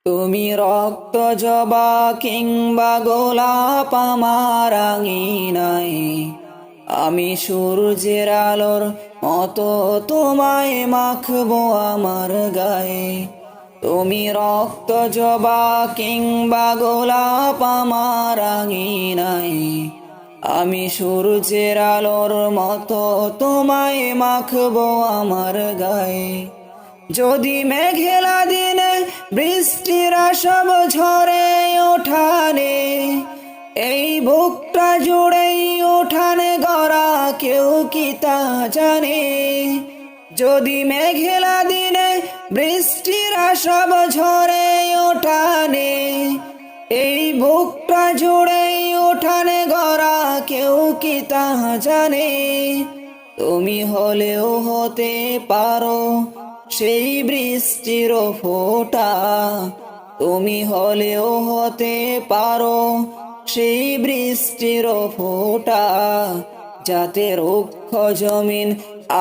তুমি রক্ত জবা কিংবা গোলাপ আমার আঙিনায়, আমি সূর্যের আলোর মতো তোমায় মাখবো আমার গায়ে। তুমি রক্ত জবা কিংবা গোলাপ আমার আঙিনায়, আমি সূর্যের আলোর মতো তোমায় মাখবো আমার গায়ে। যদি মেঘলা দিনে বৃষ্টিরা সব ঝরে ওঠানে, এই বুকটা জুড়েই উঠানে গড়া, কেউ কি তা জানে? যদি মেঘলা দিনে বৃষ্টিরা সব ঝরে ওঠানে, এই বুকটা জুড়েই উঠানে গড়া, কেউ কি তা জানে? তুমি হলেও হতে পারো সেই বৃষ্টির ফোঁটা, তুমি হলেও হতে পারো সেই বৃষ্টির ফোঁটা, যাতে রুক্ষ জমিন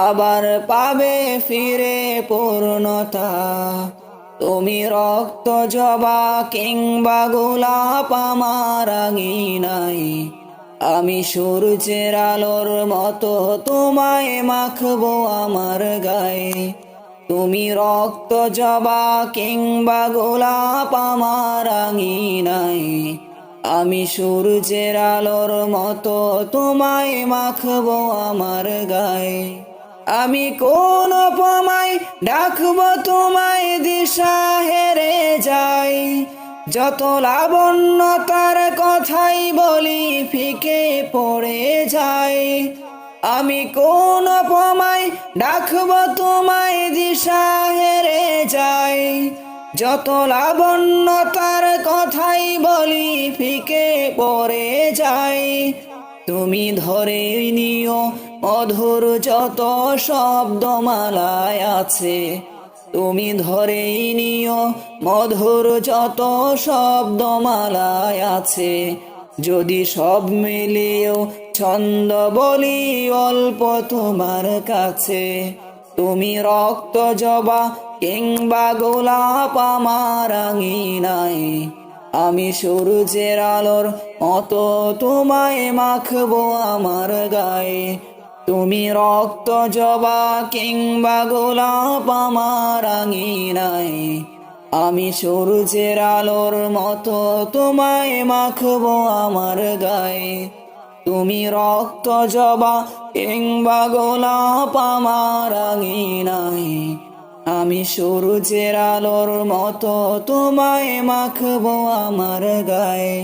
আবার পাবে ফিরে পূর্ণতা। তুমি রক্ত জবা কিংবা গোলাপ আমার আঙিনায়, আমি সূর্যের আলোর মতো তোমায় মাখবো আমার গায়ে। তুমি রক্ত জবা কিংবা গোলাপ আমার আঙিনায়, আমি সূর্যের আলোর মতো তোমায় মাখবো আমার গায়ে। আমি কোন উপমায় ডাকবো তোমায় দিশা হেরে যাই, যত লাবণ্যতার কথাই বলি ফিকে পড়ে যায়। আমি কোন উপমায় ডাকবো তোমায় দিশা হেরে যাই, যত লাবণ্যতার কথাই বলি ফিকে পড়ে যায়। তুমি ধরে নিও মধুর যত শব্দমালায় আছে, তুমি ধরেই নিও মধুর যত শব্দমালায় আছে। যদি সব মিলিয়েও ছন্দ বলি অল্প তোমার কাছে, তুমি রক্ত জবা কিংবা গোলাপ আমার আঙিনায়, আমি সূর্যের আলোর মতো তোমায় মাখবো আমার গায়ে। তুমি রক্ত জবা কিংবা গোলাপ আমার আঙিনায়, আমি সূর্যের আলোর মতো তোমায় মাখবো আমার গায়ে। তুমি রক্ত জবা কিংবা গোলাপ আমার আঙিনায়, আমি সূর্যের আলোর মতো তোমায় মাখবো আমার গায়ে।